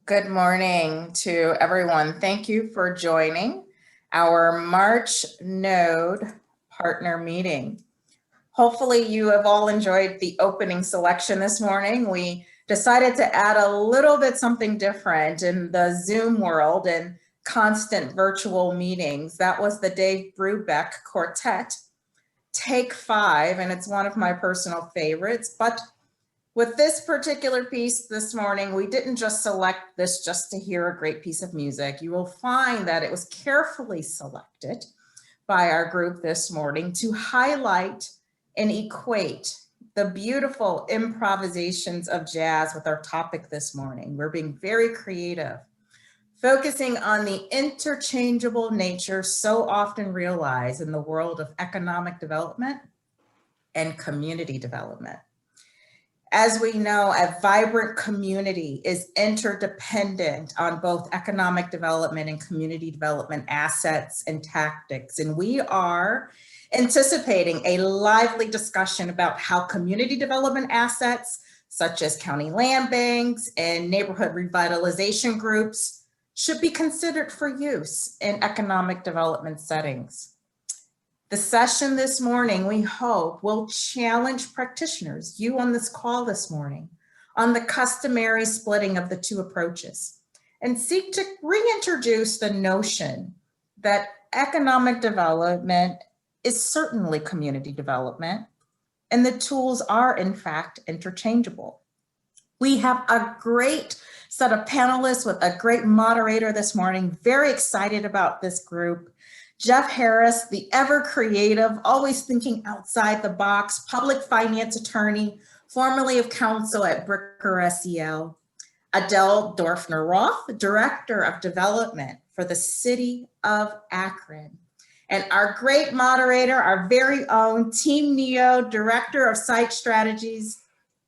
Good morning to everyone. Thank you for joining our March Node partner meeting. Hopefully you have all enjoyed the opening selection this morning. We decided to add a little bit something different in the Zoom world and constant virtual meetings. That was the Dave Brubeck Quartet, Take 5, and it's one of my personal favorites. But with this particular piece this morning, we didn't just select this just to hear a great piece of music. You will find that it was carefully selected by our group this morning to highlight and equate the beautiful improvisations of jazz with our topic this morning. We're being very creative, focusing on the interchangeable nature so often realized in the world of economic development and community development. As we know, a vibrant community is interdependent on both economic development and community development assets and tactics. And we are anticipating a lively discussion about how community development assets, such as county land banks and neighborhood revitalization groups, should be considered for use in economic development settings. The session this morning, we hope, will challenge practitioners, you on this call this morning, on the customary splitting of the two approaches and seek to reintroduce the notion that economic development is certainly community development and the tools are in fact interchangeable. We have a great set of panelists with a great moderator this morning. Very excited about this group. Jeff Harris, the ever creative, always thinking outside the box, public finance attorney, formerly of counsel at Bricker SEL. Adele Dorfner Roth, Director of Development for the City of Akron. And our great moderator, our very own Team Neo, Director of Site Strategies,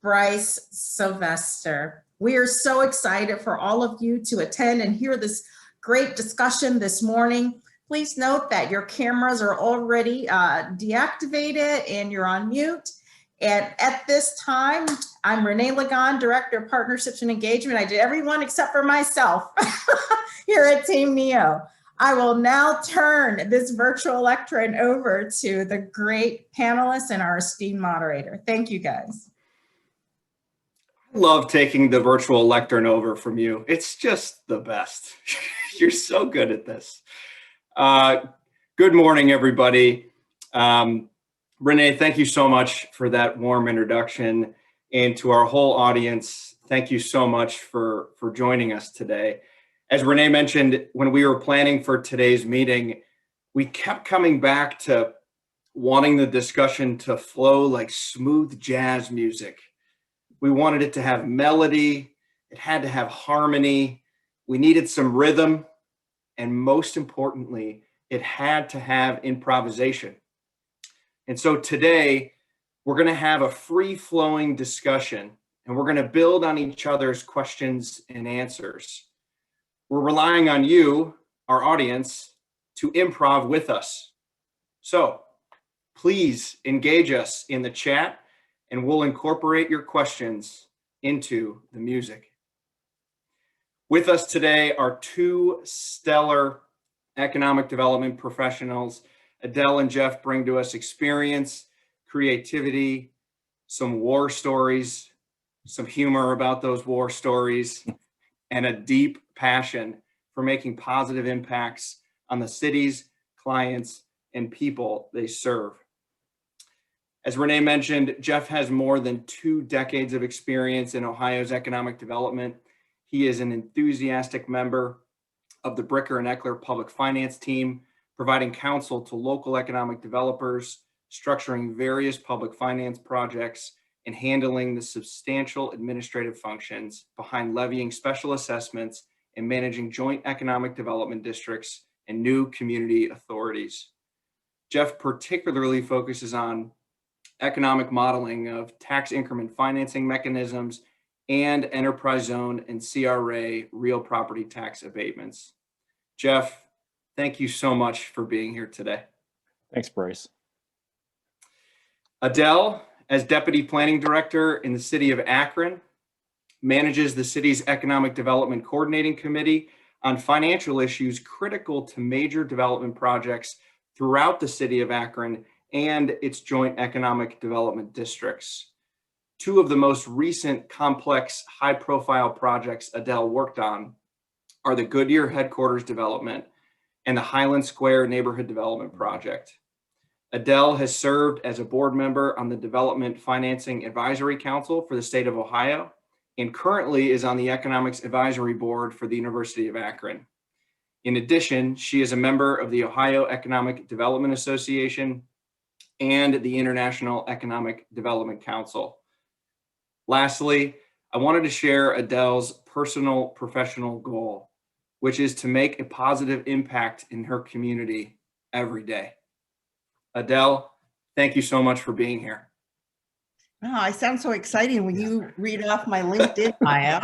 Bryce Sylvester. We are so excited for all of you to attend and hear this great discussion this morning. Please note that your cameras are already deactivated and you're on mute. And at this time, I'm Renee Lagon, Director of Partnerships and Engagement. I did everyone except for myself here at Team Neo. I will now turn this virtual lectern over to the great panelists and our esteemed moderator. Thank you, guys. I love taking the virtual lectern over from you. It's just the best. You're so good at this. Good morning, everybody. Renee, thank you so much for that warm introduction. And to our whole audience, thank you so much for joining us today. As Renee mentioned, when we were planning for today's meeting, we kept coming back to wanting the discussion to flow like smooth jazz music. We wanted it to have melody. It had to have harmony. We needed some rhythm. And most importantly, it had to have improvisation. And so today, we're going to have a free-flowing discussion, and we're going to build on each other's questions and answers. We're relying on you, our audience, to improv with us. So please engage us in the chat, and we'll incorporate your questions into the music. With us today are two stellar economic development professionals. Adele and Jeff bring to us experience, creativity, some war stories, some humor about those war stories, and a deep passion for making positive impacts on the cities, clients, and people they serve. As Renee mentioned, Jeff has more than 2 decades of experience in Ohio's economic development. He is an enthusiastic member of the Bricker and Eckler public finance team, providing counsel to local economic developers, structuring various public finance projects, and handling the substantial administrative functions behind levying special assessments and managing joint economic development districts and new community authorities. Jeff particularly focuses on economic modeling of tax increment financing mechanisms and enterprise zone and CRA real property tax abatements. Jeff, thank you so much for being here today. Thanks, Bryce. Adele, as Deputy Planning Director in the city of Akron, manages the city's Economic Development Coordinating Committee on financial issues critical to major development projects throughout the city of Akron and its joint economic development districts. Two of the most recent complex, high-profile projects Adele worked on are the Goodyear headquarters development and the Highland Square neighborhood development project. Adele has served as a board member on the Development Financing Advisory Council for the state of Ohio and currently is on the Economics Advisory Board for the University of Akron. In addition, she is a member of the Ohio Economic Development Association and the International Economic Development Council. Lastly, I wanted to share Adele's personal professional goal, which is to make a positive impact in her community every day. Adele, thank you so much for being here. Oh, I sound so exciting when you read off my LinkedIn bio.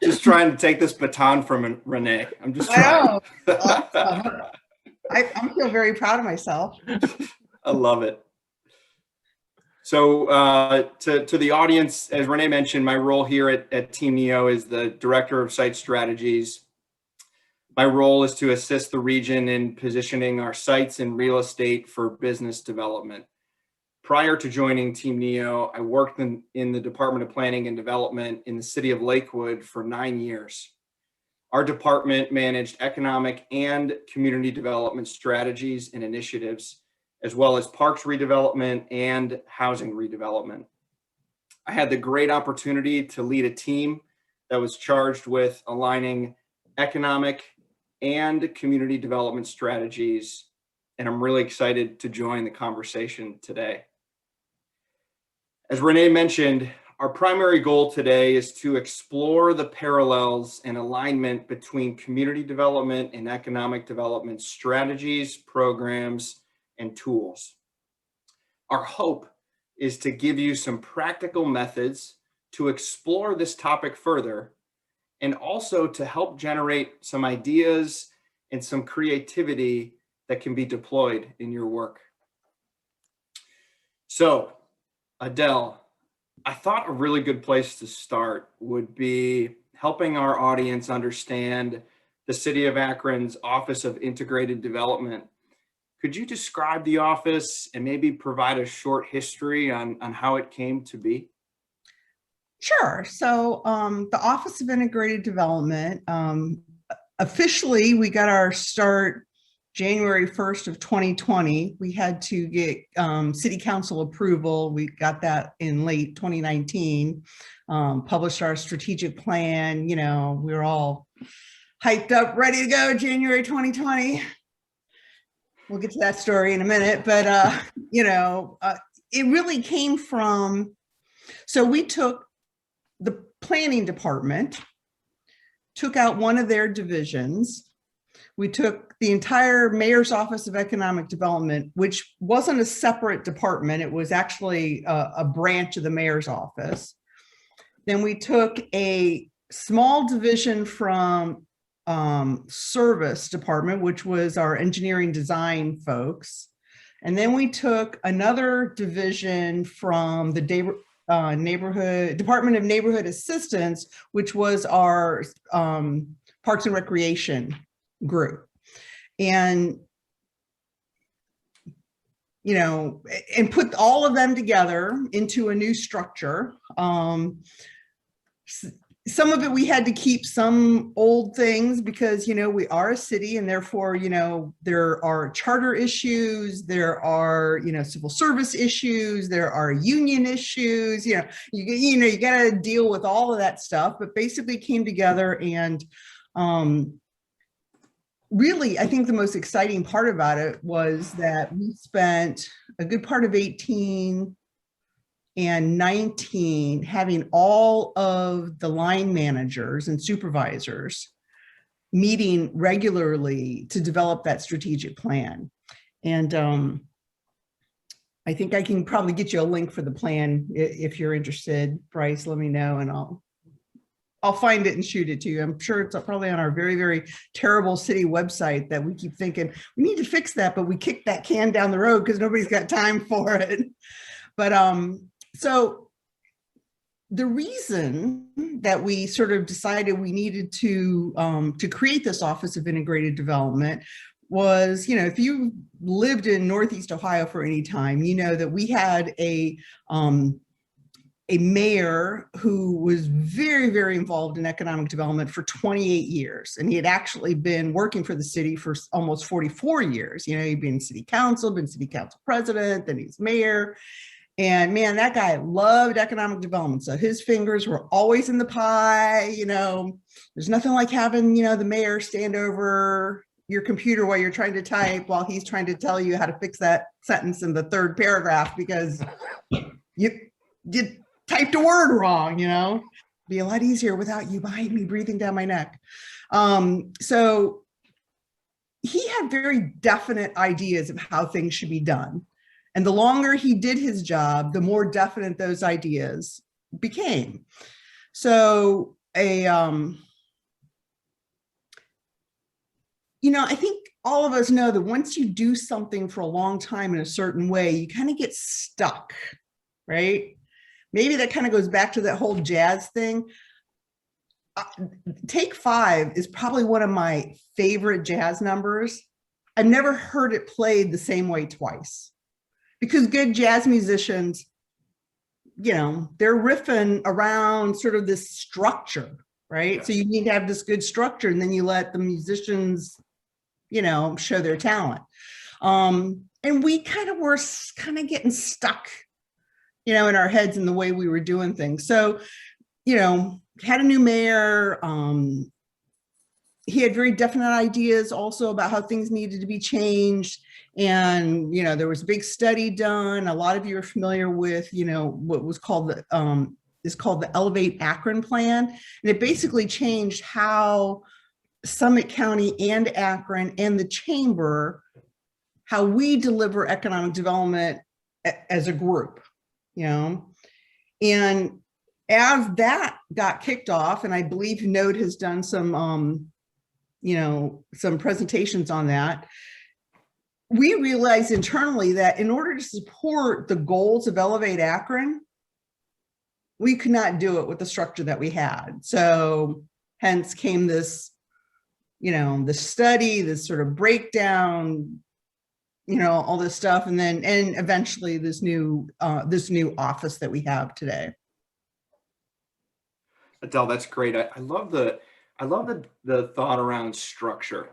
Just trying to take this baton from Renee. I'm just trying. Awesome. I feel very proud of myself. I love it. So to the audience, as Renee mentioned, my role here at Team NEO is the Director of Site Strategies. My role is to assist the region in positioning our sites and real estate for business development. Prior to joining Team NEO, I worked in the Department of Planning and Development in the city of Lakewood for 9 years. Our department managed economic and community development strategies and initiatives, as well as parks redevelopment and housing redevelopment. I had the great opportunity to lead a team that was charged with aligning economic and community development strategies, and I'm really excited to join the conversation today. As Renee mentioned, our primary goal today is to explore the parallels and alignment between community development and economic development strategies, programs, and tools. Our hope is to give you some practical methods to explore this topic further, and also to help generate some ideas and some creativity that can be deployed in your work. So, Adele, I thought a really good place to start would be helping our audience understand the City of Akron's Office of Integrated Development. Could you describe the office and maybe provide a short history on how it came to be? Sure. So the Office of Integrated Development, officially, we got our start January 1st of 2020. We had to get city council approval. We got that in late 2019, published our strategic plan. You know, we were all hyped up, ready to go January 2020. We'll get to that story in a minute, but you know, it really came from, so we took the planning department, took out one of their divisions. We took the entire mayor's office of economic development, which wasn't a separate department. It was actually a branch of the mayor's office. Then we took a small division from service department, which was our engineering design folks. And then we took another division from the Department of Neighborhood Assistance, which was our Parks and Recreation group. And, you know, and put all of them together into a new structure. Some of it we had to keep some old things because, you know, we are a city and therefore, you know, there are charter issues, there are, you know, civil service issues, there are union issues, you know, you got to deal with all of that stuff, but basically came together and really, I think the most exciting part about it was that we spent a good part of 18 and 19 having all of the line managers and supervisors meeting regularly to develop that strategic plan. And I think I can probably get you a link for the plan if you're interested. Bryce, let me know and I'll find it and shoot it to you. I'm sure it's probably on our very, very terrible city website that we keep thinking we need to fix that, but we kick that can down the road because nobody's got time for it. But so the reason that we sort of decided we needed to create this Office of Integrated Development was, if you lived in Northeast Ohio for any time, you know that we had a mayor who was very, very involved in economic development for 28 years. And he had actually been working for the city for almost 44 years. He'd been city council president, then he's mayor. And man, that guy loved economic development. So his fingers were always in the pie. There's nothing like having, the mayor stand over your computer while you're trying to type while he's trying to tell you how to fix that sentence in the third paragraph because you typed a word wrong, be a lot easier without you behind me breathing down my neck. So he had very definite ideas of how things should be done. And the longer he did his job, the more definite those ideas became. So I think all of us know that once you do something for a long time in a certain way, you kind of get stuck, right? Maybe that kind of goes back to that whole jazz thing. Take 5 is probably one of my favorite jazz numbers. I've never heard it played the same way twice because good jazz musicians, they're riffing around sort of this structure, right? Yeah. So you need to have this good structure and then you let the musicians, show their talent. And we were getting stuck, in our heads in the way we were doing things. So, had a new mayor. He had very definite ideas also about how things needed to be changed. And, there was a big study done. A lot of you are familiar with, what was called the Elevate Akron plan. And it basically changed how Summit County and Akron and the chamber, how we deliver economic development as a group, and as that got kicked off, and I believe Node has done some, some presentations on that, we realized internally that in order to support the goals of Elevate Akron, we could not do it with the structure that we had. So hence came this, the study, this sort of breakdown, all this stuff, and eventually this new office that we have today. Adele, that's great. I love the thought around structure,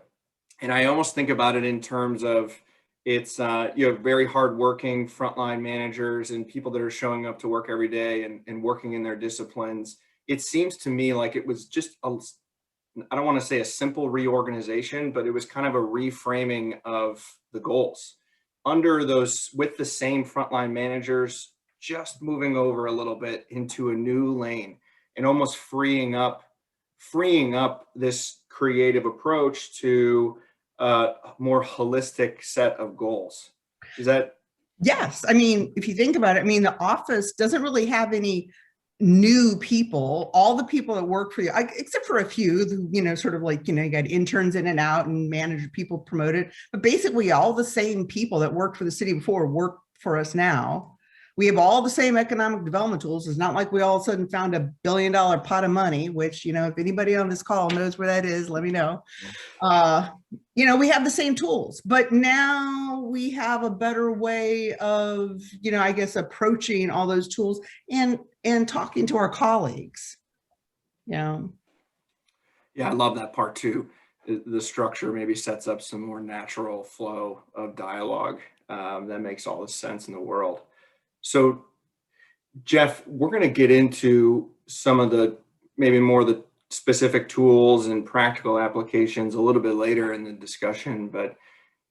and I almost think about it in terms of it's you have very hardworking frontline managers and people that are showing up to work every day and working in their disciplines. It seems to me like it was just I don't want to say a simple reorganization, but it was kind of a reframing of the goals under those with the same frontline managers, just moving over a little bit into a new lane and almost freeing up this creative approach to a more holistic set of goals. Is that? Yes. I mean, if you think about it, the office doesn't really have any new people. All the people that work for you, except for a few, sort of like, you got interns in and out and manager people promoted, but basically all the same people that worked for the city before work for us now. We have all the same economic development tools. It's not like we all of a sudden found $1 billion pot of money, which, if anybody on this call knows where that is, let me know. We have the same tools, but now we have a better way of, I guess, approaching all those tools and talking to our colleagues. Yeah, I love that part too. The structure maybe sets up some more natural flow of dialogue. That makes all the sense in the world. So, Jeff, we're going to get into some of the maybe more the specific tools and practical applications a little bit later in the discussion. But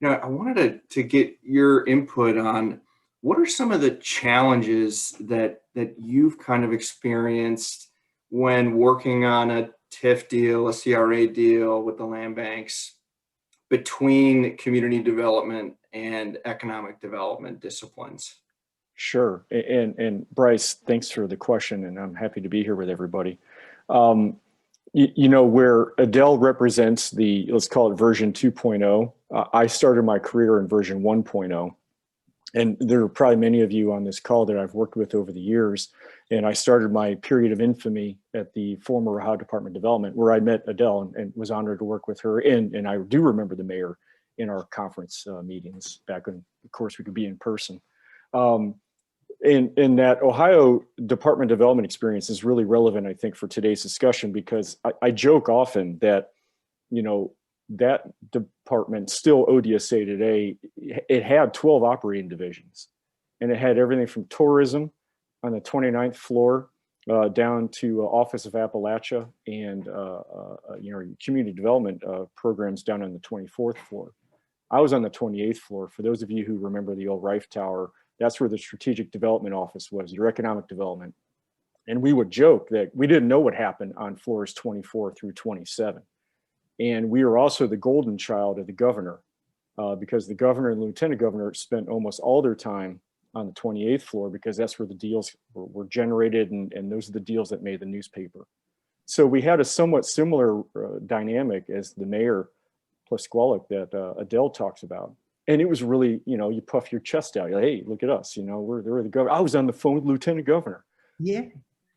I wanted to get your input on what are some of the challenges that you've kind of experienced when working on a TIF deal, a CRA deal with the land banks between community development and economic development disciplines? Sure. And Bryce, thanks for the question, and I'm happy to be here with everybody. Where Adele represents let's call it version 2.0, I started my career in version 1.0. And there are probably many of you on this call that I've worked with over the years. And I started my period of infamy at the former Ohio Department of Development, where I met Adele and was honored to work with her. And I do remember the mayor in our conference meetings back when, of course, we could be in person. In that Ohio Department of Development experience is really relevant, I think, for today's discussion, because I joke often that, you know, that department, still ODSA today, it had 12 operating divisions, and it had everything from tourism on the 29th floor down to Office of Appalachia and you know, community development programs down on the 24th floor. I was on the 28th floor. For those of you who remember the old Rife Tower, that's where the strategic development office was, your economic development. And we would joke that we didn't know what happened on floors 24 through 27. And we were also the golden child of the governor, because the governor and lieutenant governor spent almost all their time on the 28th floor, because that's where the deals were generated, and those are the deals that made the newspaper. So we had a somewhat similar dynamic as the mayor plus Squalic that Adele talks about. And it was really, you know, you puff your chest out. You're like, hey, look at us, you know, we're the governor. I was on the phone with lieutenant governor. Yeah,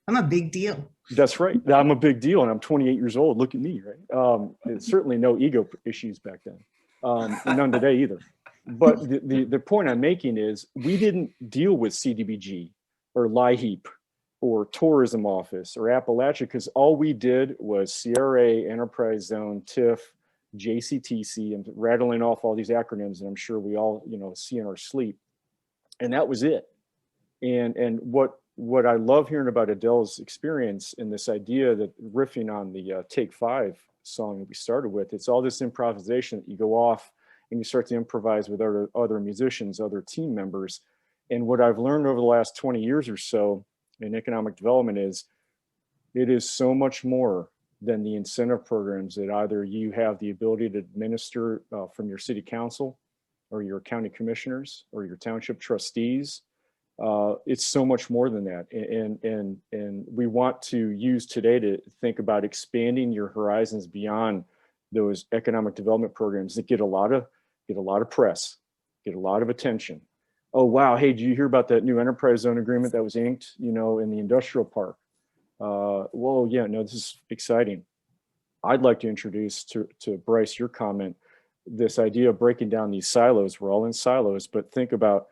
I'm a big deal. That's right. I'm a big deal, and I'm 28 years old. Look at me, right? Certainly no ego issues back then. None today either. But the point I'm making is we didn't deal with CDBG or LIHEAP or tourism office or Appalachia, because all we did was CRA, Enterprise Zone, TIF, JCTC, and rattling off all these acronyms, and I'm sure we all, you know, see in our sleep. And that was it. And what I love hearing about Adele's experience and this idea that riffing on the Take 5 song that we started with, it's all this improvisation that you go off and you start to improvise with other musicians, other team members. And what I've learned over the last 20 years or so in economic development is it is so much more than the incentive programs that either you have the ability to administer from your city council or your county commissioners or your township trustees. It's so much more than that. And we want to use today to think about expanding your horizons beyond those economic development programs that get a lot of press, get a lot of attention. Oh, wow. Hey, did you hear about that new enterprise zone agreement that was inked, you know, in the industrial park? Well, yeah, no, this is exciting. I'd like to introduce to Bryce, your comment, this idea of breaking down these silos. We're all in silos, but think about,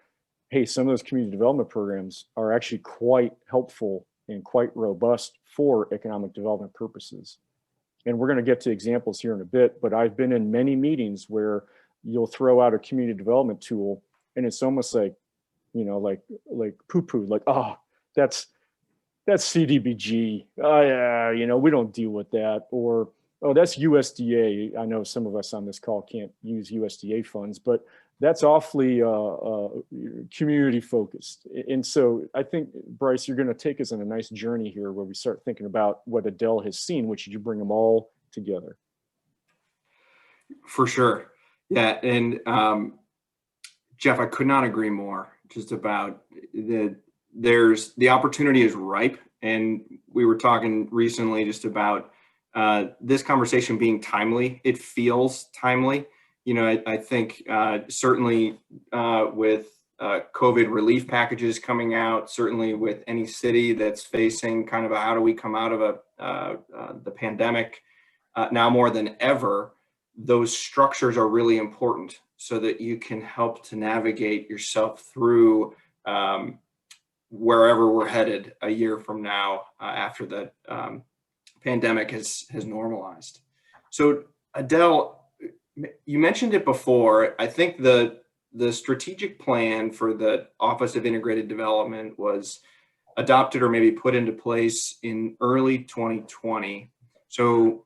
hey, some of those community development programs are actually quite helpful and quite robust for economic development purposes. And we're going to get to examples here in a bit, but I've been in many meetings where you'll throw out a community development tool and it's almost like, you know, like poo-poo, like, oh, that's CDBG. Oh, yeah, you know, we don't deal with that. Or, oh, that's USDA. I know some of us on this call can't use USDA funds, but that's awfully community focused. And so I think, Bryce, you're going to take us on a nice journey here where we start thinking about what Adele has seen, which you bring them all together. For sure. Yeah. And Jeff, I could not agree more just about the opportunity is ripe. And we were talking recently just about this conversation being timely. It feels timely. You know, I think certainly with COVID relief packages coming out, certainly with any city that's facing kind of a how do we come out of the pandemic, now more than ever, those structures are really important so that you can help to navigate yourself through wherever we're headed a year from now after the pandemic has normalized. So Adele, you mentioned it before. I think the strategic plan for the Office of Integrated Development was adopted or maybe put into place in early 2020. So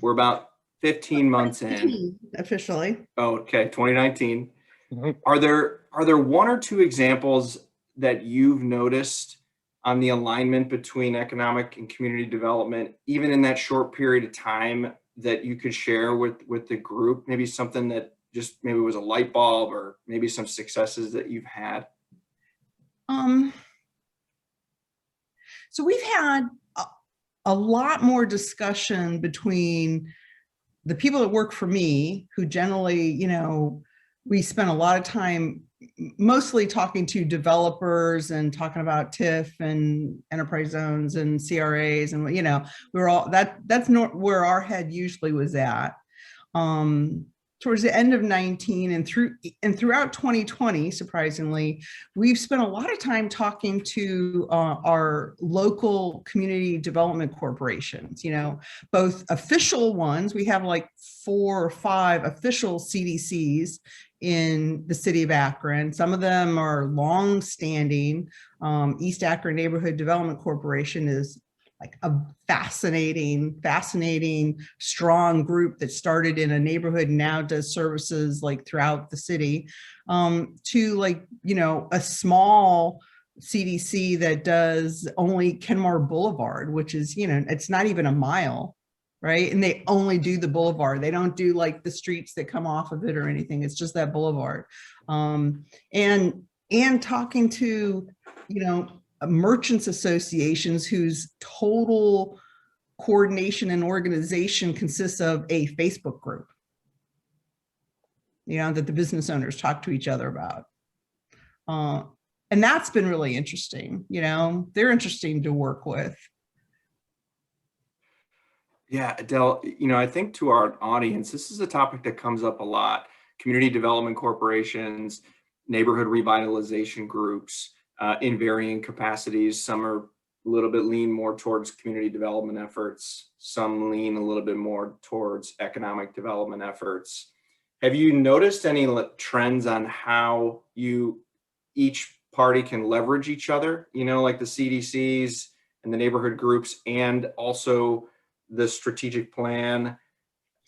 we're about 15 months in. Officially. Oh, okay, 2019. Mm-hmm. Are there one or two examples that you've noticed on the alignment between economic and community development, even in that short period of time, that you could share with the group? Maybe something that just maybe was a light bulb, or maybe some successes that you've had? So we've had a lot more discussion between the people that work for me, who generally, you know, we spend a lot of time mostly talking to developers and talking about TIF and enterprise zones and CRAs, and we're all that's not where our head usually was at. Towards the end of 19 and throughout 2020, surprisingly, we've spent a lot of time talking to our local community development corporations, both official ones. We have like 4 or 5 official CDCs in the city of Akron. Some of them are long-standing. East Akron Neighborhood Development Corporation is like a fascinating, strong group that started in a neighborhood and now does services like throughout the city, to like, a small CDC that does only Kenmore Boulevard, which is, it's not even a mile, right? And they only do the boulevard. They don't do like the streets that come off of it or anything. It's just that boulevard. And talking to, merchants associations whose total coordination and organization consists of a Facebook group, that the business owners talk to each other about. And that's been really interesting. They're interesting to work with. Yeah, Adele, I think to our audience, this is a topic that comes up a lot. Community development corporations, neighborhood revitalization groups, in varying capacities. Some are a little bit lean more towards community development efforts. Some lean a little bit more towards economic development efforts. Have you noticed any trends on how each party can leverage each other, like the CDCs and the neighborhood groups, and also the strategic plan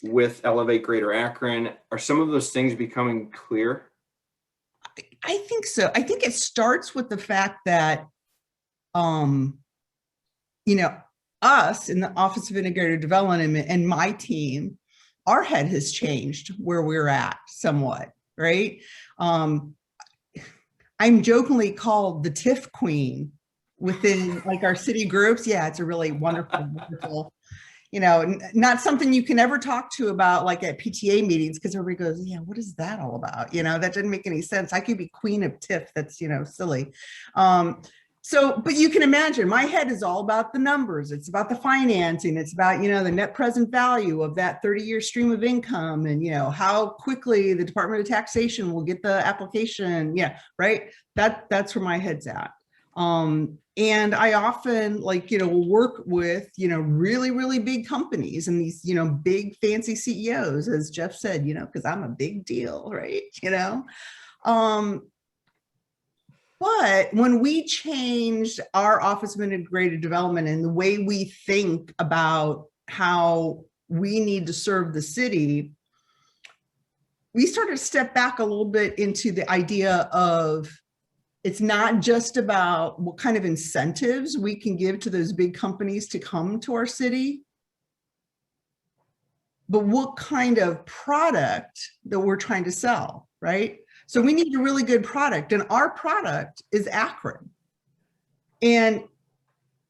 with Elevate Greater Akron? Are some of those things becoming clear? I think so. I think it starts with the fact that, us in the Office of Integrated Development and my team, our head has changed where we're at somewhat, right? I'm jokingly called the TIF queen within like our city groups. Yeah, it's a really wonderful, not something you can ever talk to about like at PTA meetings, because everybody goes, yeah, what is that all about? That didn't make any sense. I could be queen of TIF. That's, silly. But you can imagine my head is all about the numbers. It's about the financing. It's about, the net present value of that 30-year stream of income, and, how quickly the Department of Taxation will get the application. Yeah, right. That's where my head's at. And I often will work with, really, really big companies and these, big fancy CEOs, as Jeff said, because I'm a big deal, right? But when we changed our Office of Integrated Development and the way we think about how we need to serve the city, we started to step back a little bit into the idea of, it's not just about what kind of incentives we can give to those big companies to come to our city, but what kind of product that we're trying to sell, right? So we need a really good product, and our product is Akron. And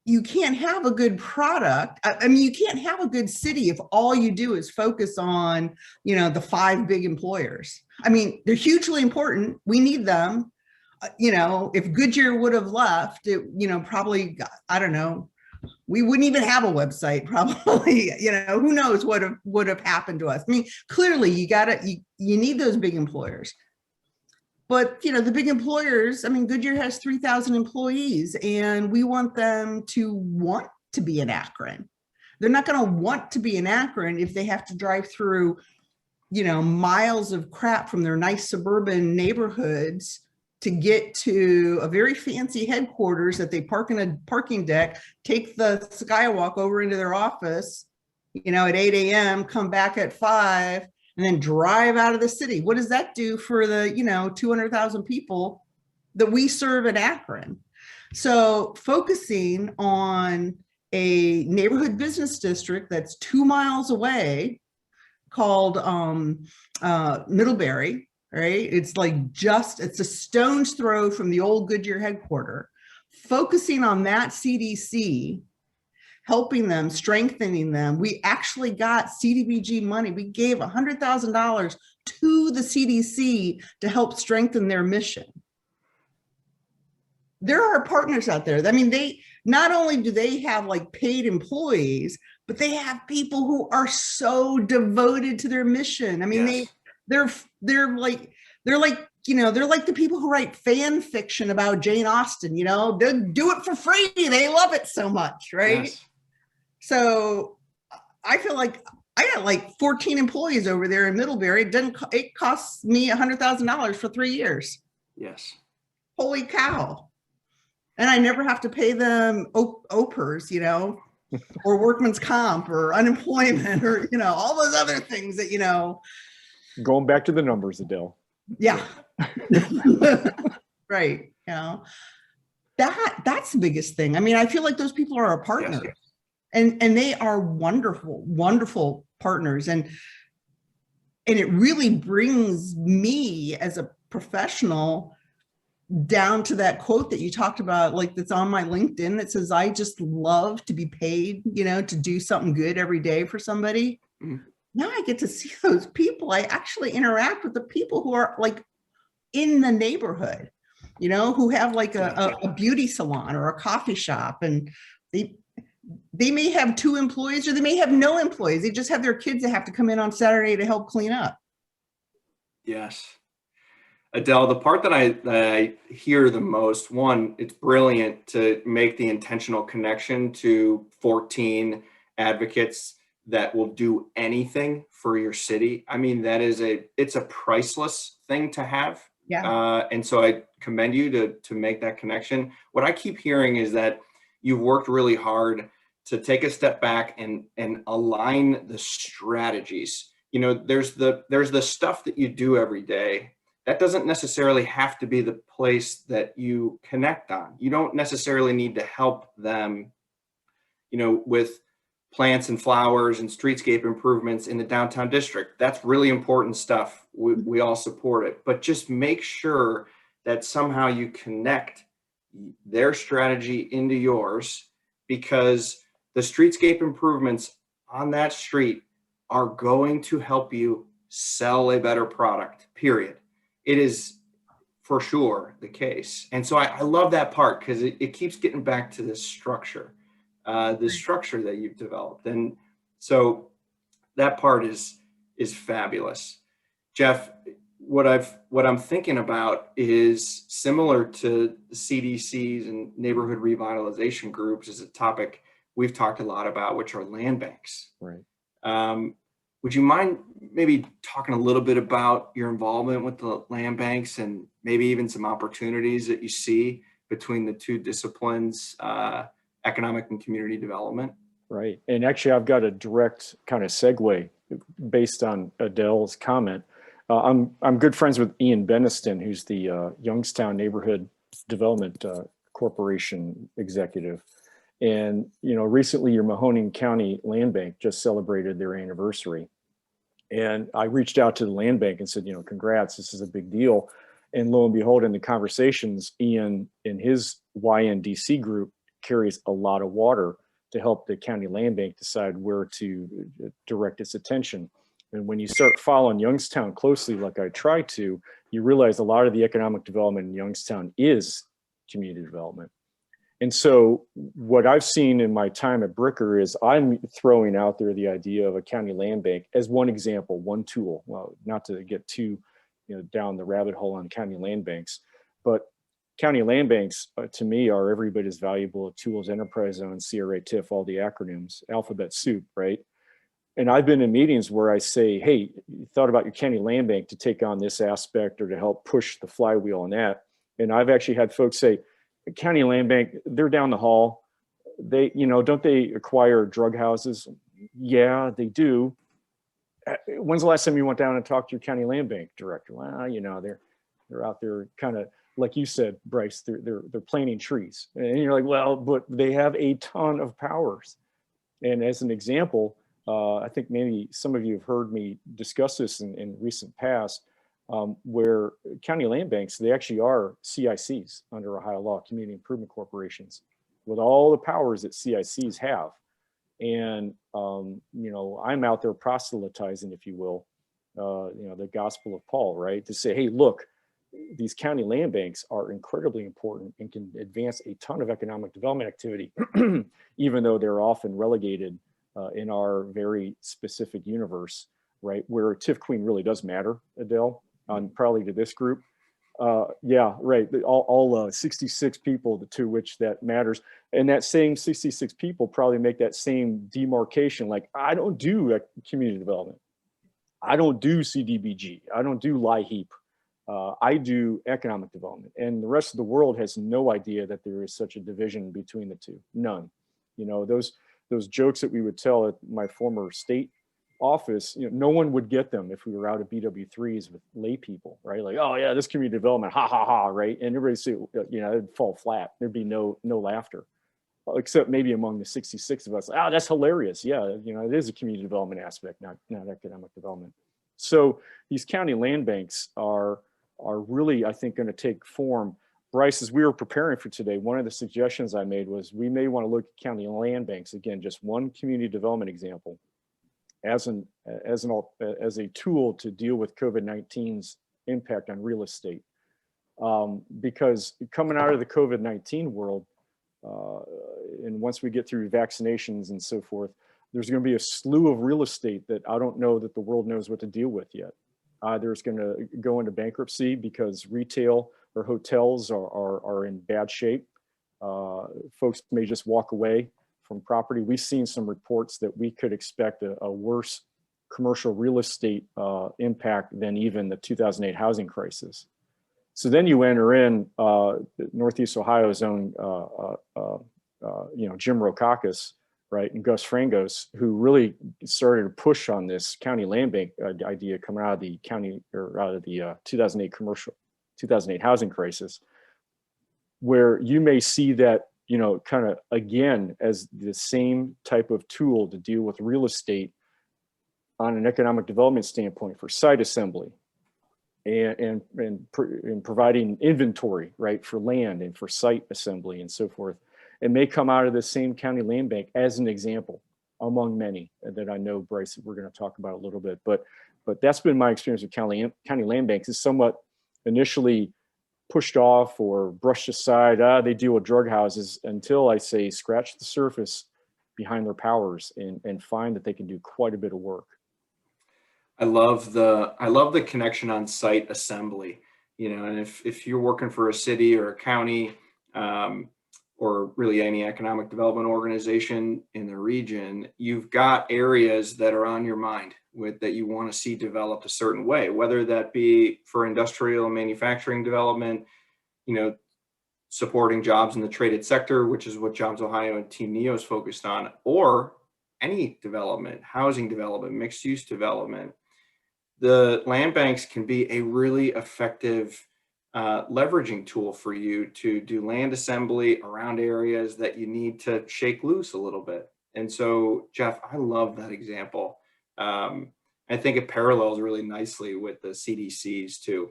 you can't have a good product. You can't have a good city if all you do is focus on, the 5 big employers. They're hugely important. We need them. If Goodyear would have left, it, probably, I don't know, we wouldn't even have a website probably, who knows what would have happened to us. Clearly you need those big employers. But, the big employers, Goodyear has 3,000 employees, and we want them to want to be in Akron. They're not going to want to be in Akron if they have to drive through, miles of crap from their nice suburban neighborhoods to get to a very fancy headquarters that they park in a parking deck, take the skywalk over into their office, at 8 a.m., come back at 5, and then drive out of the city. What does that do for the, 200,000 people that we serve in Akron? So focusing on a neighborhood business district that's 2 miles away called Middlebury, right? It's it's a stone's throw from the old Goodyear headquarters. Focusing on that CDC, helping them, strengthening them. We actually got CDBG money. We gave $100,000 to the CDC to help strengthen their mission. There are partners out there. I mean, they not only do they have like paid employees, but they have people who are so devoted to their mission. I mean, Yes. they're like they're like the people who write fan fiction about Jane Austen. They do it for free. They love it so much, right? Yes. So I feel like I got like 14 employees over there in Middlebury. It costs me $100,000 for 3 years. Yes. Holy cow. And I never have to pay them OPERS, or workman's comp or unemployment or, all those other things that, Going back to the numbers, Adele. yeah. Right. That's the biggest thing. I mean, I feel like those people are our partners. Yes. And they are wonderful, wonderful partners. And it really brings me as a professional down to that quote that you talked about, like that's on my LinkedIn that says, I just love to be paid, to do something good every day for somebody. Mhm. Now I get to see those people. I actually interact with the people who are like in the neighborhood, who have like a beauty salon or a coffee shop, and they may have 2 employees or they may have no employees. They just have their kids that have to come in on Saturday to help clean up. Yes. Adele, the part that I hear the most, one, it's brilliant to make the intentional connection to 14 advocates that will do anything for your city. I mean, it's a priceless thing to have. Yeah. And so I commend you to make that connection. What I keep hearing is that you've worked really hard to take a step back and align the strategies. There's the stuff that you do every day. That doesn't necessarily have to be the place that you connect on. You don't necessarily need to help them, with plants and flowers and streetscape improvements in the downtown district. That's really important stuff. We all support it, but just make sure that somehow you connect their strategy into yours, because the streetscape improvements on that street are going to help you sell a better product, period. It is for sure the case. And so I love that part, because it keeps getting back to this structure, the structure that you've developed. And so that part is fabulous. Jeff, what I'm thinking about is similar to the CDCs and neighborhood revitalization groups, is a topic we've talked a lot about, which are land banks. Right. Would you mind maybe talking a little bit about your involvement with the land banks and maybe even some opportunities that you see between the 2 disciplines, economic and community development? Right. And actually, I've got a direct kind of segue based on Adele's comment. I'm good friends with Ian Beniston, who's the Youngstown Neighborhood Development Corporation executive. And, recently your Mahoning County Land Bank just celebrated their anniversary. And I reached out to the land bank and said, congrats, this is a big deal. And lo and behold, in the conversations, Ian and his YNDC group carries a lot of water to help the county land bank decide where to direct its attention. And when you start following Youngstown closely, like I try to, you realize a lot of the economic development in Youngstown is community development. And so what I've seen in my time at Bricker is I'm throwing out there the idea of a county land bank as one example, one tool. Well, not to get too down the rabbit hole on county land banks, but county land banks to me are every bit as valuable as tools, enterprise zone, CRA, TIF, all the acronyms, alphabet soup, right? And I've been in meetings where I say, hey, you thought about your county land bank to take on this aspect or to help push the flywheel on that. And I've actually had folks say, county land bank, they're down the hall. They, don't they acquire drug houses? Yeah, they do. When's the last time you went down and talked to your county land bank director? Well, they're out there kind of, like you said, Bryce, they're planting trees. And you're like, well, but they have a ton of powers. And as an example, I think maybe some of you have heard me discuss this in recent past, where county land banks, they actually are CICs under Ohio law, community improvement corporations, with all the powers that CICs have. And, I'm out there proselytizing, if you will, the gospel of Paul, right? To say, hey, look, these county land banks are incredibly important and can advance a ton of economic development activity, even though they're often relegated in our very specific universe, right? Where TIF Queen really does matter, Adele, probably to this group. Yeah, right. All 66 people to which that matters. And that same 66 people probably make that same demarcation. Like, I don't do community development. I don't do CDBG. I don't do LIHEAP. I do economic development. And the rest of the world has no idea that there is such a division between the two. None. Those jokes that we would tell at my former state office, no one would get them if we were out at BW3s with lay people, right? Like, oh yeah, this community development, ha ha ha, right? And everybody say, it'd fall flat. There'd be no laughter, except maybe among the 66 of us. Oh, that's hilarious. Yeah, it is a community development aspect, not economic development. So these county land banks are really, I think, going to take form. Bryce, as we were preparing for today, one of the suggestions I made was we may want to look at county land banks, again, just one community development example, as a tool to deal with COVID-19's impact on real estate. Because coming out of the COVID-19 world, and once we get through vaccinations and so forth, there's going to be a slew of real estate that I don't know that the world knows what to deal with yet. Either it's going to go into bankruptcy because retail or hotels are in bad shape. Folks may just walk away from property. We've seen some reports that we could expect a worse commercial real estate impact than even the 2008 housing crisis. So then you enter in Northeast Ohio's own, Jim Rokakis, right, and Gus Frangos, who really started to push on this county land bank idea coming out of the 2008 housing crisis, where you may see that, kind of again as the same type of tool to deal with real estate on an economic development standpoint for site assembly and providing inventory, right, for land and for site assembly and so forth. It may come out of the same county land bank as an example among many that I know, Bryce, we're going to talk about a little bit, but that's been my experience with county land banks. Is somewhat initially pushed off or brushed aside. They deal with drug houses, until I say scratch the surface behind their powers and find that they can do quite a bit of work. I love the connection on site assembly, and if you're working for a city or a county, or really any economic development organization in the region, you've got areas that are on your mind that you want to see developed a certain way, whether that be for industrial and manufacturing development, supporting jobs in the traded sector, which is what Jobs Ohio and Team NEO is focused on, or any development, housing development, mixed use development. The land banks can be a really effective leveraging tool for you to do land assembly around areas that you need to shake loose a little bit. And so, Jeff, I love that example. I think it parallels really nicely with the CDCs too.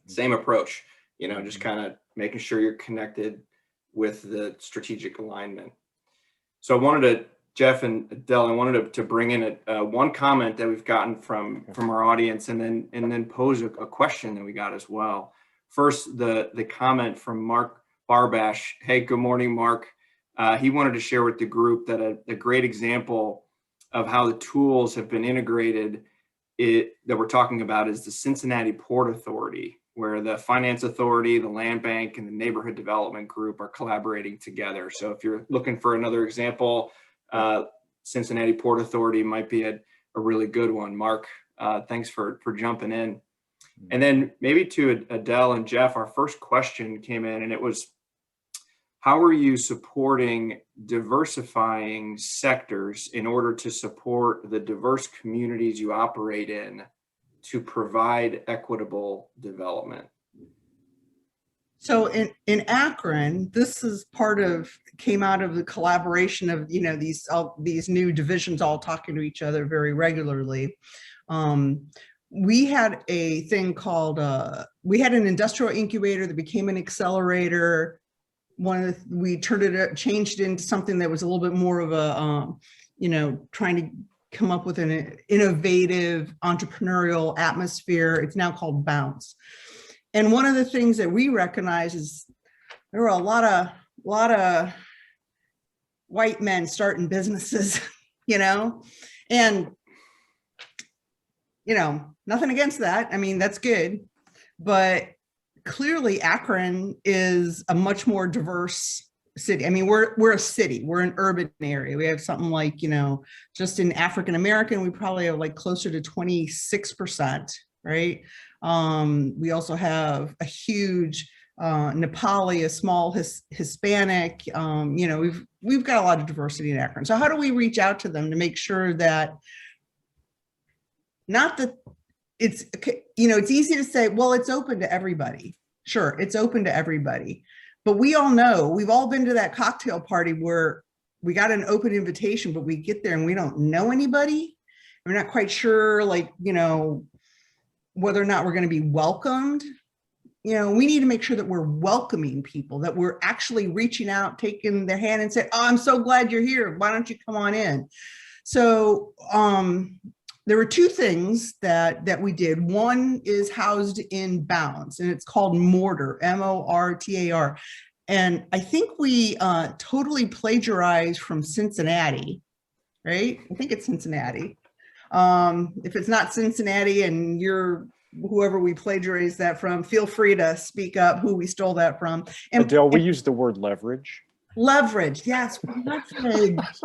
Same approach, just kind of making sure you're connected with the strategic alignment. So I wanted to, Jeff and Adele, I wanted to bring in one comment that we've gotten from our audience, and then pose a question that we got as well. First, the comment from Mark Barbash. Hey, good morning, Mark. He wanted to share with the group that a great example of how the tools have been integrated that we're talking about is the Cincinnati Port Authority, where the Finance Authority, the Land Bank, and the Neighborhood Development Group are collaborating together. So if you're looking for another example, Cincinnati Port Authority might be a really good one. Mark, thanks for jumping in. And then maybe to Adele and Jeff, our first question came in, and it was, how are you supporting diversifying sectors in order to support the diverse communities you operate in to provide equitable development? So in Akron, this is came out of the collaboration of, these new divisions all talking to each other very regularly. We had a thing called, we had an industrial incubator that became an accelerator. We changed it into something that was a little bit more of a, trying to come up with an innovative entrepreneurial atmosphere. It's now called Bounce. And one of the things that we recognize is there were a lot of white men starting businesses, and, nothing against that. I mean, that's good, but clearly Akron is a much more diverse city. I mean, we're a city, we're an urban area. We have something like, just in African American, we probably have like closer to 26%, right? We also have a huge Nepali, a small Hispanic, we've got a lot of diversity in Akron. So how do we reach out to them to make sure that, not that it's, it's easy to say, well, it's open to everybody. Sure, it's open to everybody. But we all know, we've all been to that cocktail party where we got an open invitation, but we get there and we don't know anybody. We're not quite sure, whether or not we're going to be welcomed. We need to make sure that we're welcoming people, that we're actually reaching out, taking their hand and say, oh, I'm so glad you're here. Why don't you come on in? So there were two things that we did. One is housed in Bounce, and it's called Mortar, M-O-R-T-A-R. And I think we totally plagiarized from Cincinnati, right? I think it's Cincinnati. If it's not Cincinnati and you're whoever we plagiarized that from, feel free to speak up who we stole that from. And Adele, we use the word leverage. Leverage, yes, we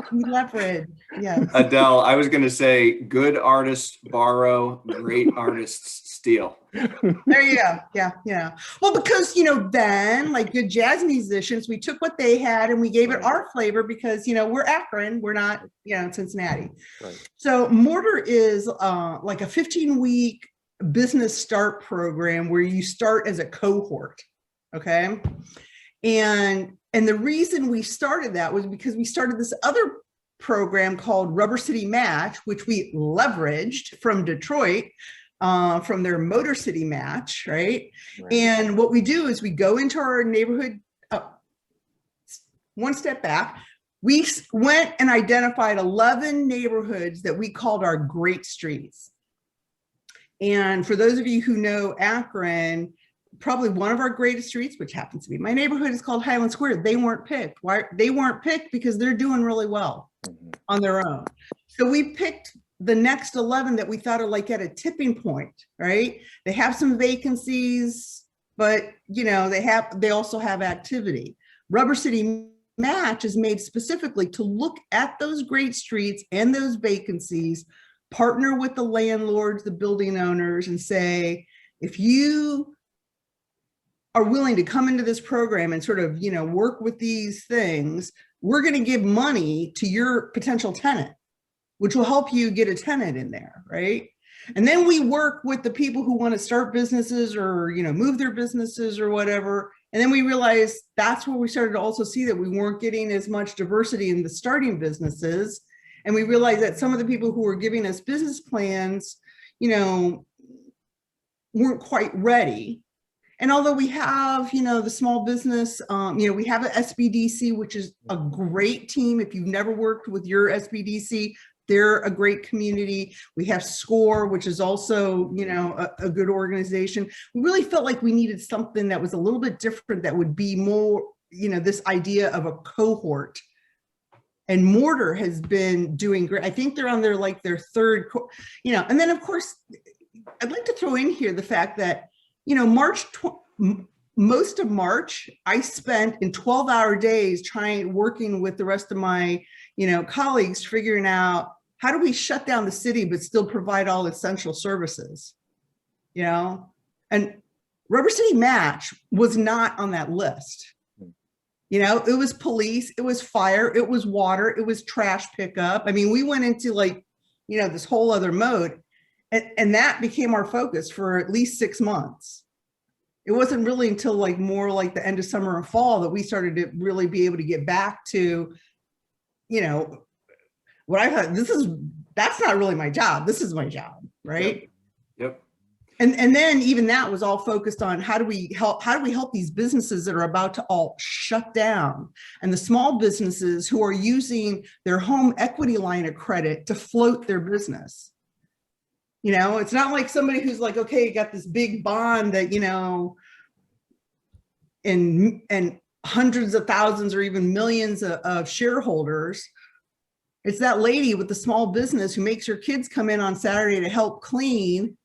leverage, yes. Adele, I was going to say, good artists borrow, great artists steal. There you go. Yeah. Well, because, then like good jazz musicians, we took what they had and we gave it our flavor because, we're Akron, we're not, Cincinnati. Right. So Mortar is like a 15-week business start program where you start as a cohort. Okay. And the reason we started that was because we started this other program called Rubber City Match, which we leveraged from Detroit, from their Motor City Match, right? And what we do is we go into our neighborhood, one step back, we went and identified 11 neighborhoods that we called our great streets. And for those of you who know Akron, probably one of our greatest streets, which happens to be my neighborhood, is called Highland Square. They weren't picked. Why? They weren't picked because they're doing really well on their own. So we picked the next 11 that we thought are like at a tipping point, right? They have some vacancies, but they also have activity. Rubber City Match is made specifically to look at those great streets and those vacancies, partner with the landlords, the building owners, and say, if you are willing to come into this program and sort of, work with these things, we're going to give money to your potential tenant, which will help you get a tenant in there, right? And then we work with the people who want to start businesses or, move their businesses or whatever. And then we realized that's where we started to also see that we weren't getting as much diversity in the starting businesses. And we realized that some of the people who were giving us business plans, weren't quite ready. And although we have, the small business, we have an SBDC, which is a great team. If you've never worked with your SBDC, they're a great community. We have SCORE, which is also, a good organization. We really felt like we needed something that was a little bit different, that would be more, this idea of a cohort. And Mortar has been doing great. I think they're on their third, and then of course, I'd like to throw in here the fact that, most of March, I spent in 12-hour days working with the rest of my, colleagues, figuring out how do we shut down the city, but still provide all essential services, and Rubber City Match was not on that list. It was police, it was fire, it was water, it was trash pickup. I mean, we went into this whole other mode. And that became our focus for at least 6 months. It wasn't really until more like the end of summer and fall that we started to really be able to get back to, what I thought, that's not really my job. This is my job, right? Yep. And then even that was all focused on how do we help these businesses that are about to all shut down, and the small businesses who are using their home equity line of credit to float their business. You know, it's not like somebody who's like, okay, you got this big bond that, you know, and hundreds of thousands or even millions of shareholders. It's that lady with the small business who makes her kids come in on Saturday to help clean,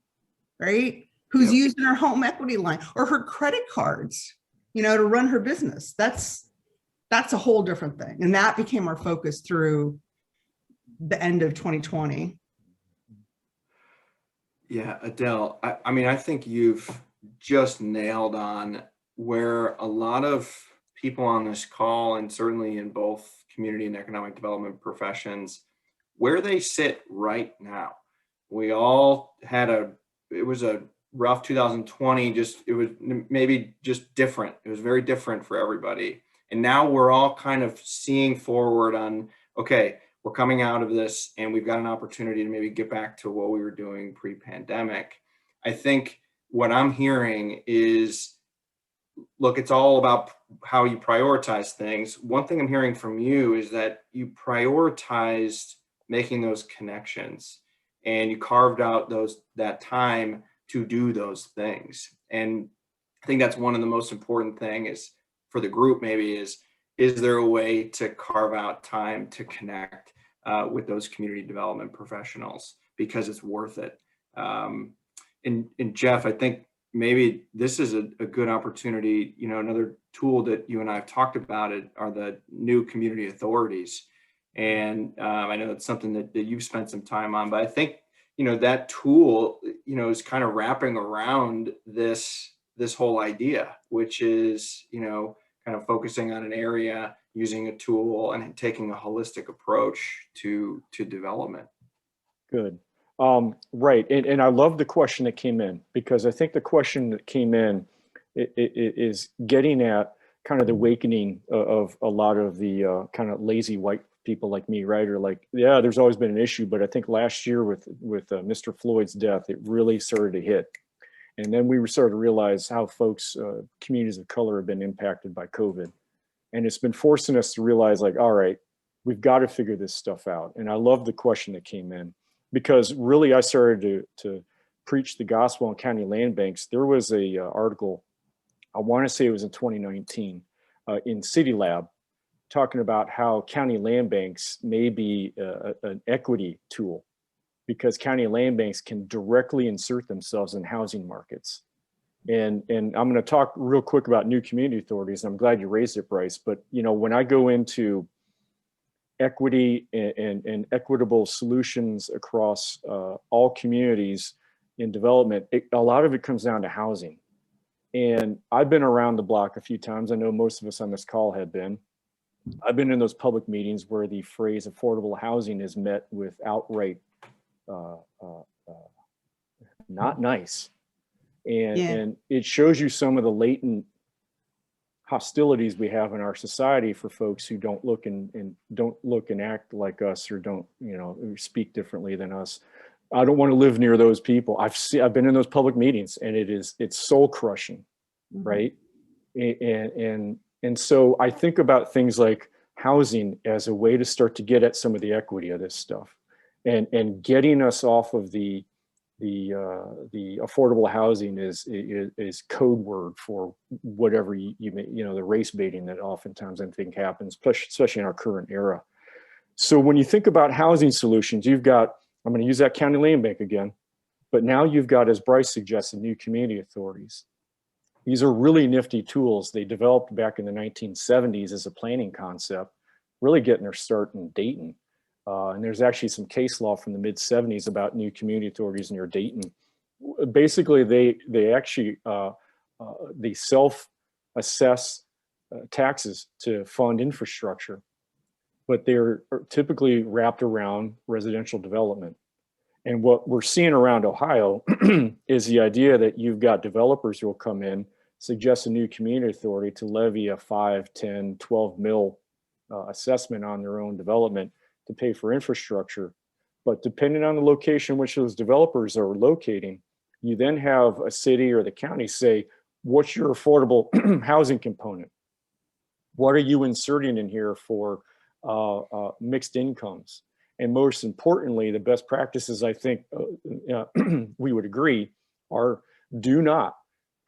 right? Who's Yep. using her home equity line or her credit cards, you know, to run her business. That's a whole different thing. And that became our focus through the end of 2020. Yeah, Adele, I mean, I think you've just nailed on where a lot of people on this call, and certainly in both community and economic development professions, where they sit right now. We all had it was a rough 2020, it was maybe just different. It was very different for everybody. And now we're all kind of seeing forward on, okay, we're coming out of this and we've got an opportunity to maybe get back to what we were doing pre-pandemic. I think what I'm hearing is, look, it's all about how you prioritize things. One thing I'm hearing from you is that you prioritized making those connections and you carved out that time to do those things. And I think that's one of the most important things for the group maybe is there a way to carve out time to connect with those community development professionals, because it's worth it. And Jeff, I think maybe this is a good opportunity. You know, another tool that you and I have talked about are the new community authorities. And I know it's something that you've spent some time on, but I think, you know, that tool, you know, is kind of wrapping around this whole idea, which is, you know, kind of focusing on an area, using a tool, and taking a holistic approach to development. Good. Right. And I love the question that came in, because I think the question that came in is getting at kind of the awakening of a lot of the kind of lazy white people like me, right? Or like, yeah, there's always been an issue, but I think last year with Mr. Floyd's death, it really started to hit. And then we started to realize how folks, communities of color have been impacted by COVID. And it's been forcing us to realize, like, all right, we've got to figure this stuff out. And I love the question that came in, because really I started to preach the gospel on county land banks. There was a article, I want to say it was in 2019, in City Lab, talking about how county land banks may be an equity tool, because county land banks can directly insert themselves in housing markets. And I'm going to talk real quick about new community authorities. And I'm glad you raised it, Bryce. But, you know, when I go into equity and equitable solutions across all communities in development, a lot of it comes down to housing. And I've been around the block a few times. I know most of us on this call have been. I've been in those public meetings where the phrase affordable housing is met with outright not nice. And it shows you some of the latent hostilities we have in our society for folks who don't look and act like us, or don't, you know, speak differently than us. I don't want to live near those people. I've been in those public meetings, and it's soul crushing, right? And so I think about things like housing as a way to start to get at some of the equity of this stuff, and getting us off of the affordable housing is code word for whatever you may, you know, the race baiting that oftentimes I think happens, especially in our current era. So when you think about housing solutions, you've got, I'm going to use that county land bank again, but now you've got, as Bryce suggested, new community authorities. These are really nifty tools. They developed back in the 1970s as a planning concept, really getting their start in Dayton. And there's actually some case law from the mid 70s about new community authorities near Dayton. Basically, they actually they self-assess taxes to fund infrastructure, but they're typically wrapped around residential development. And what we're seeing around Ohio is the idea that you've got developers who will come in, suggest a new community authority to levy a 5, 10, 12 mil assessment on their own development to pay for infrastructure. But depending on the location in which those developers are locating, You then have a city or the county say, what's your affordable housing component? What are you inserting in here for mixed incomes? And most importantly, the best practices, I think we would agree, are do not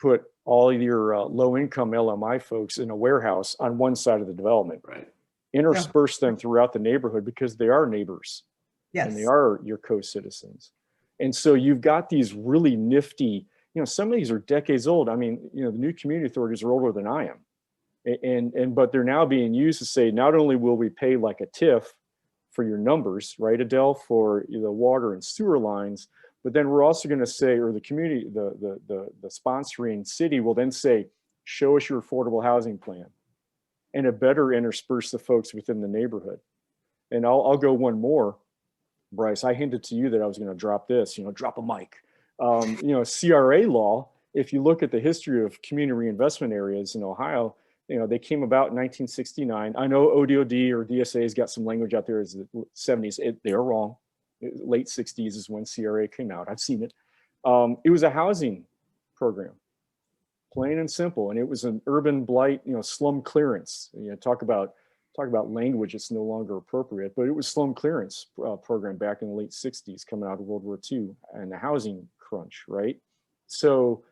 put all of your low-income LMI folks in a warehouse on one side of the development. Right. Intersperse them throughout the neighborhood because they are neighbors. Yes. And they are your co-citizens. And so you've got these really nifty, some of these are decades old. I mean, the new community authorities are older than I am. But they're now being used to say, not only will we pay like a TIF for your numbers, right, Adele, for the water and sewer lines, but then we're also going to say, or the community, the sponsoring city will then say, show us your affordable housing plan. And it better intersperse the folks within the neighborhood. And I'll go one more, Bryce. I hinted to you that I was going to drop this, drop a mic. CRA law, if you look at the history of community reinvestment areas in Ohio, they came about in 1969. I know ODOD or DSA has got some language out there as the 70s. They're wrong. Late 60s is when CRA came out. I've seen it. It was a housing program, plain and simple. And it was an urban blight, slum clearance. Talk about language that's no longer appropriate, but it was slum clearance program back in the late 60s coming out of World War II and the housing crunch, right? So,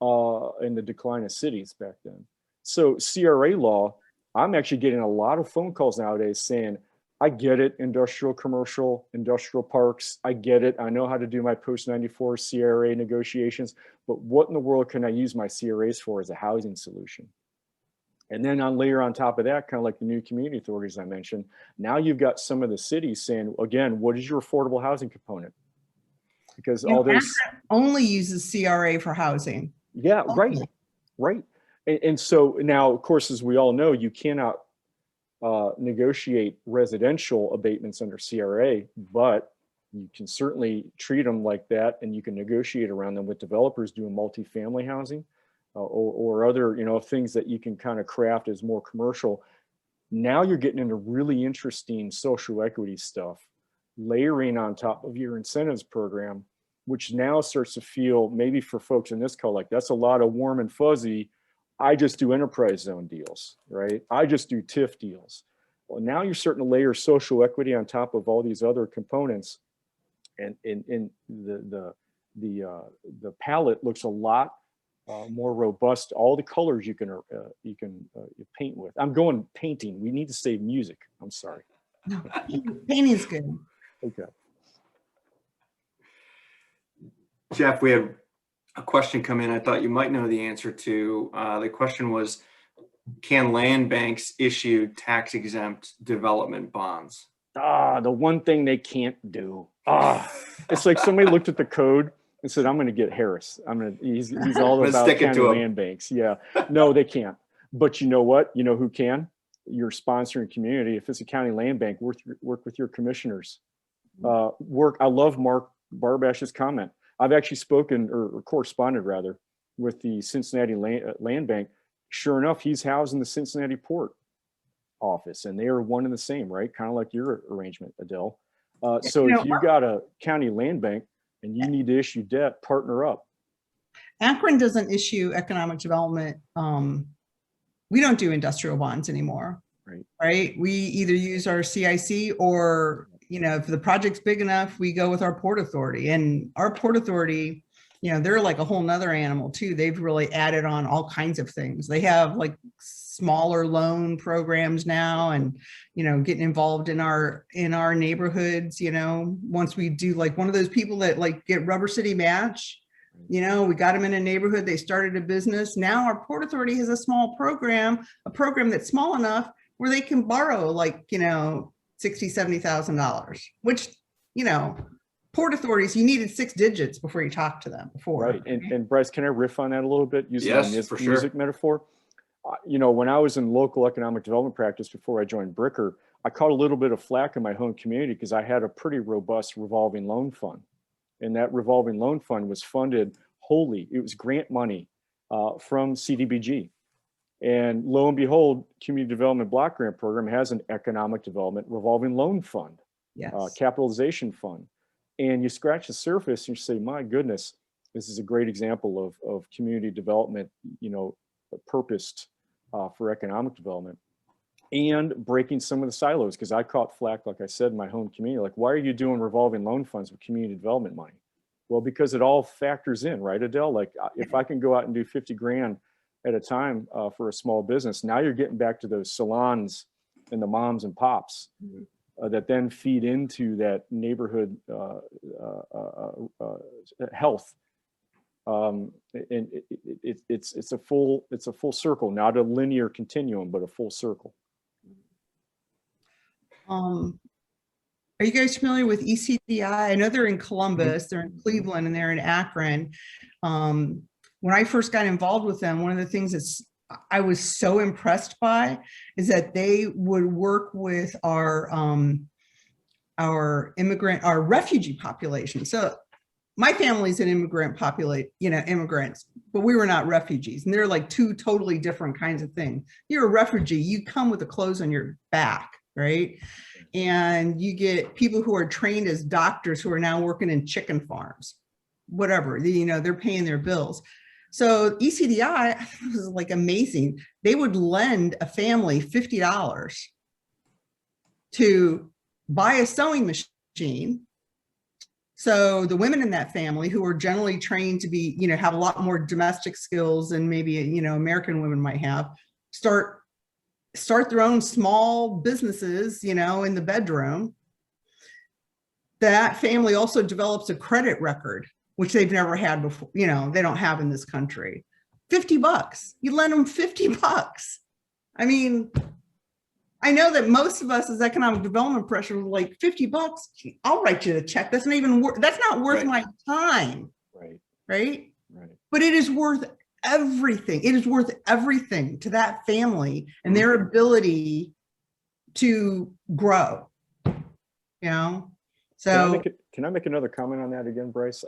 in the decline of cities back then. So CRA law, I'm actually getting a lot of phone calls nowadays saying, I get it, industrial, commercial, industrial parks, I get it. I know how to do my post-94 CRA negotiations, but what in the world can I use my CRAs for as a housing solution? And then layer on top of that, kind of like the new community authorities I mentioned, now you've got some of the cities saying, again, what is your affordable housing component? Because all those only uses CRA for housing. Yeah, right. And so now, of course, as we all know, you cannot negotiate residential abatements under CRA, but you can certainly treat them like that, and you can negotiate around them with developers doing multifamily housing or other, things that you can kind of craft as more commercial. Now you're getting into really interesting social equity stuff, layering on top of your incentives program, which now starts to feel, maybe for folks in this call, like that's a lot of warm and fuzzy. I just do enterprise zone deals, right? I just do TIF deals. Well, now you're starting to layer social equity on top of all these other components, and the palette looks a lot more robust. All the colors you can paint with. I'm going painting. We need to save music. I'm sorry. No, painting is good. Okay. Jeff, we have a question come in I thought you might know the answer to. The question was, can land banks issue tax exempt development bonds? The one thing they can't do. It's like somebody looked at the code and said, I'm going to get Harris. He's all about county land banks. Yeah, no, they can't. But you know what? You know who can? Your sponsoring community. If it's a county land bank, work with your commissioners. I love Mark Barbash's comment. I've actually spoken or corresponded rather with the Cincinnati land bank. Sure enough, he's housed in the Cincinnati port office, and they are one and the same, right? Kind of like your arrangement, Adele. So if you've got a county land bank and you need to issue debt, partner up. Akron doesn't issue economic development. We don't do industrial bonds anymore, right? We either use our CIC or, if the project's big enough, we go with our Port Authority. And our Port Authority, they're like a whole nother animal too. They've really added on all kinds of things. They have like smaller loan programs now, and getting involved in our neighborhoods. Once we do, like, one of those people that like get Rubber City Match, we got them in a neighborhood, they started a business. Now our Port Authority has a small program, that's small enough where they can borrow like $60,000, $70,000, which Port Authorities, you needed 6 digits before you talked to them before. Right. And Bryce, can I riff on that a little bit using Yes, music metaphor? When I was in local economic development practice before I joined Bricker, I caught a little bit of flack in my home community because I had a pretty robust revolving loan fund. And that revolving loan fund was funded wholly. It was grant money from CDBG. And lo and behold, Community Development Block Grant Program has an economic development revolving loan fund, yes. Capitalization fund. And you scratch the surface and you say, my goodness, this is a great example of community development, purposed for economic development, and breaking some of the silos. Because I caught flack, like I said, in my home community, like, why are you doing revolving loan funds with community development money? Well, because it all factors in, right, Adele? Like, if I can go out and do 50 grand at a time for a small business, now you're getting back to those salons and the moms and pops that then feed into that neighborhood health. And it's a full circle, not a linear continuum, but a full circle. Are you guys familiar with ECDI? I know they're in Columbus, they're in Cleveland, and they're in Akron. When I first got involved with them, one of the things that I was so impressed by is that they would work with our refugee population. So my family's an immigrants, but we were not refugees. And they're like two totally different kinds of things. You're a refugee, you come with the clothes on your back, right? And you get people who are trained as doctors who are now working in chicken farms, whatever, they're paying their bills. So ECDI was like amazing. They would lend a family $50 to buy a sewing machine. So the women in that family, who are generally trained to be, have a lot more domestic skills than maybe, American women might have, start their own small businesses, in the bedroom. That family also develops a credit record, which they've never had before, they don't have in this country. $50, you lend them $50. I mean, I know that most of us as economic development professionals are like, $50, I'll write you the check. That's not even that's not worth my time. Right. But it is worth everything. It is worth everything to that family and their ability to grow, So Can I make another comment on that again, Bryce?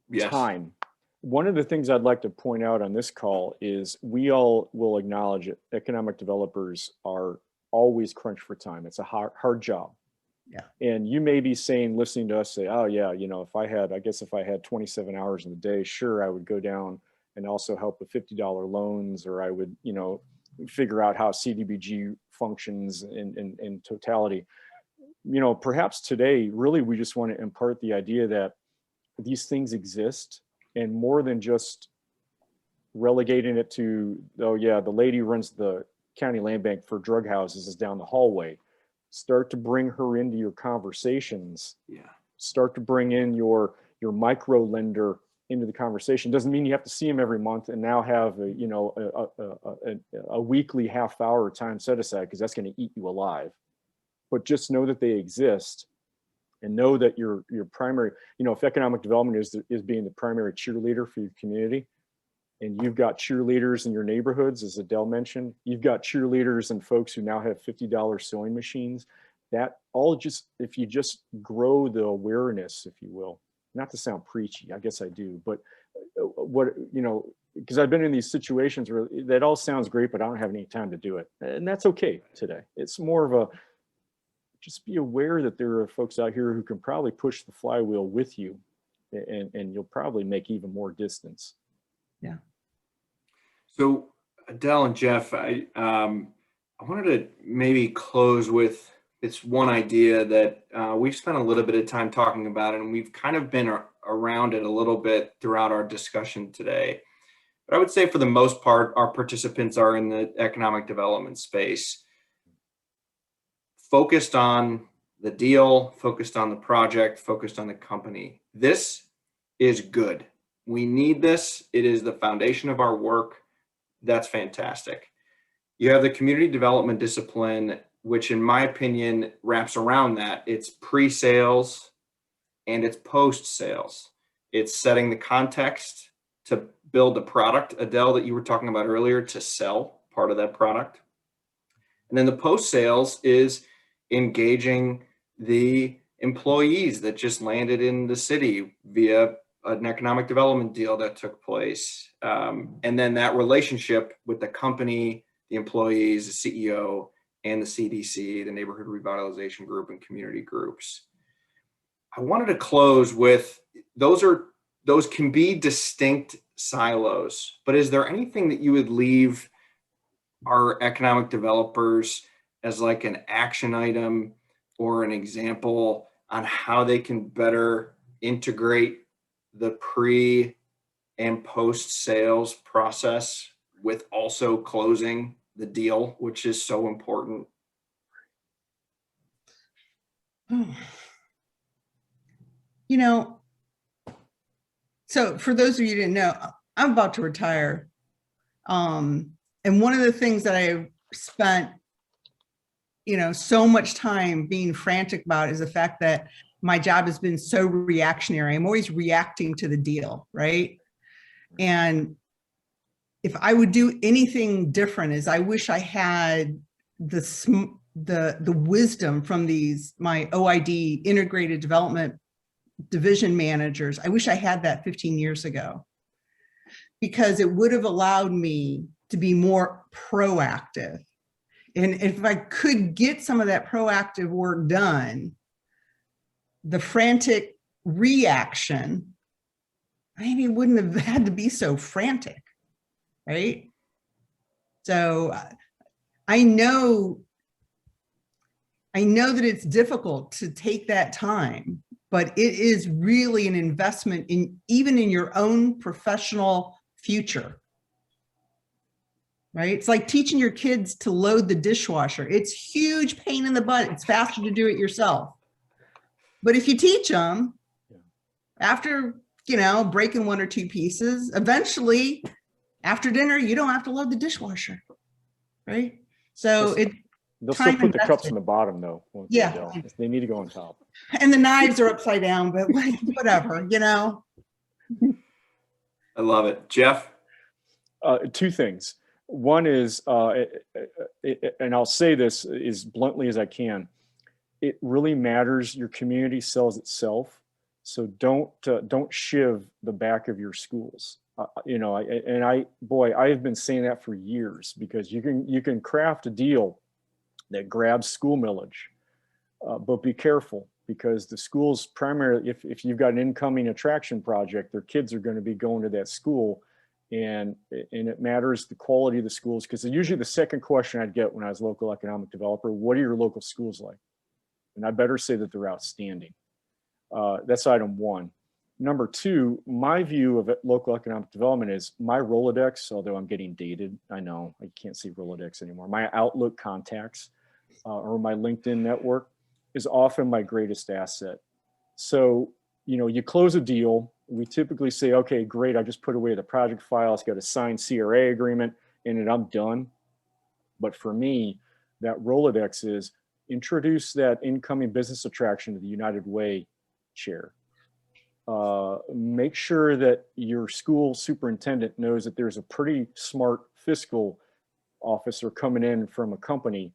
Yes. Time. One of the things I'd like to point out on this call is we all will acknowledge that economic developers are always crunched for time. It's a hard job. Yeah. And you may be listening to us say, oh yeah, if I had 27 hours in the day, sure, I would go down and also help with $50 loans, or I would, figure out how CDBG functions in totality. Perhaps today, really, we just want to impart the idea that these things exist, and more than just relegating it to, oh yeah, the lady who runs the county land bank for drug houses is down the hallway. Start to bring her into your conversations. Yeah. Start to bring in your micro lender into the conversation. Doesn't mean you have to see him every month and now have a weekly half-hour time set aside, because that's going to eat you alive. But just know that they exist, and know that your primary, if economic development is being the primary cheerleader for your community, and you've got cheerleaders in your neighborhoods, as Adele mentioned, you've got cheerleaders and folks who now have $50 sewing machines. That all just, if you just grow the awareness, if you will, not to sound preachy, I guess I do, but because I've been in these situations where that all sounds great, but I don't have any time to do it. And that's okay today. It's more of just be aware that there are folks out here who can probably push the flywheel with you, and you'll probably make even more distance. Yeah. So Adele and Jeff, I wanted to maybe close with this one idea that we've spent a little bit of time talking about it, and we've kind of been around it a little bit throughout our discussion today. But I would say for the most part, our participants are in the economic development space, focused on the deal, focused on the project, focused on the company. This is good. We need this. It is the foundation of our work. That's fantastic. You have the community development discipline, which in my opinion wraps around that. It's pre-sales and it's post-sales. It's setting the context to build a product, Adele, that you were talking about earlier, to sell part of that product. And then the post-sales is engaging the employees that just landed in the city via an economic development deal that took place. And then that relationship with the company, the employees, the CEO, and the CDC, the Neighborhood Revitalization Group, and community groups. I wanted to close with, those are those can be distinct silos, but is there anything that you would leave our economic developers as like an action item or an example on how they can better integrate the pre and post sales process with also closing the deal, which is so important? You know, so for those of you who didn't know, I'm about to retire. And one of the things that I spent, so much time being frantic about is the fact that my job has been so reactionary. I'm always reacting to the deal, right? And if I would do anything different, is I wish I had the wisdom from my OID, integrated development division managers. I wish I had that 15 years ago, because it would have allowed me to be more proactive. And if I could get some of that proactive work done, the frantic reaction maybe wouldn't have had to be so frantic, right? So I know that it's difficult to take that time, but it is really an investment even in your own professional future, right? It's like teaching your kids to load the dishwasher. It's huge pain in the butt. It's faster to do it yourself. But if you teach them, after, breaking one or two pieces, eventually after dinner, you don't have to load the dishwasher, right? So they'll still put the cups in the bottom though. Yeah. They need to go on top. And the knives are upside down, but whatever, I love it. Jeff? Two things. One is, and I'll say this as bluntly as I can, it really matters. Your community sells itself. So don't shiv the back of your schools. I've been saying that for years, because you can craft a deal that grabs school millage, but be careful, because the schools primarily, if you've got an incoming attraction project, their kids are going to be going to that school, and it matters the quality of the schools, because usually the second question I'd get when I was a local economic developer, what are your local schools like? And I better say that they're outstanding. That's item one. Number two, my view of local economic development is my Rolodex, although I'm getting dated, I know I can't see Rolodex anymore. My Outlook contacts or my LinkedIn network is often my greatest asset. So, you close a deal, we typically say, okay, great, I just put away the project file, it's got a signed CRA agreement, and then I'm done. But for me, that Rolodex is introduce that incoming business attraction to the United Way chair. Make sure that your school superintendent knows that there's a pretty smart fiscal officer coming in from a company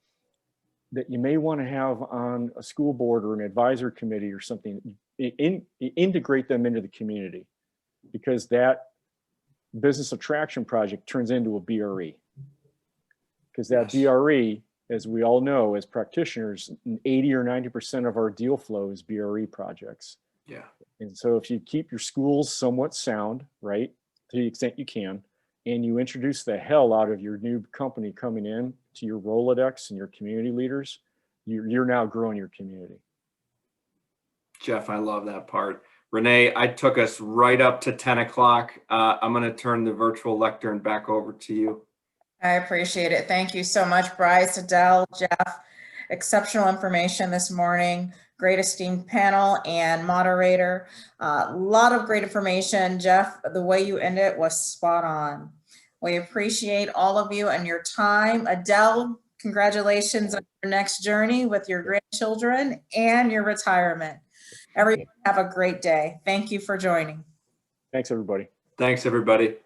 that you may want to have on a school board or an advisor committee or something. Integrate them into the community, because that business attraction project turns into a BRE. Because that BRE, as we all know, as practitioners, 80 or 90% of our deal flow is BRE projects. Yeah. And so if you keep your schools somewhat sound, right, to the extent you can, and you introduce the hell out of your new company coming in to your Rolodex and your community leaders, you're now growing your community. Jeff, I love that part. Renee, I took us right up to 10 o'clock. I'm going to turn the virtual lectern back over to you. I appreciate it. Thank you so much, Bryce, Adele, Jeff. Exceptional information this morning. Great esteemed panel and moderator. A lot of great information. Jeff, the way you ended was spot on. We appreciate all of you and your time. Adele, congratulations on your next journey with your grandchildren and your retirement. Everyone have a great day. Thank you for joining. Thanks, everybody. Thanks, everybody.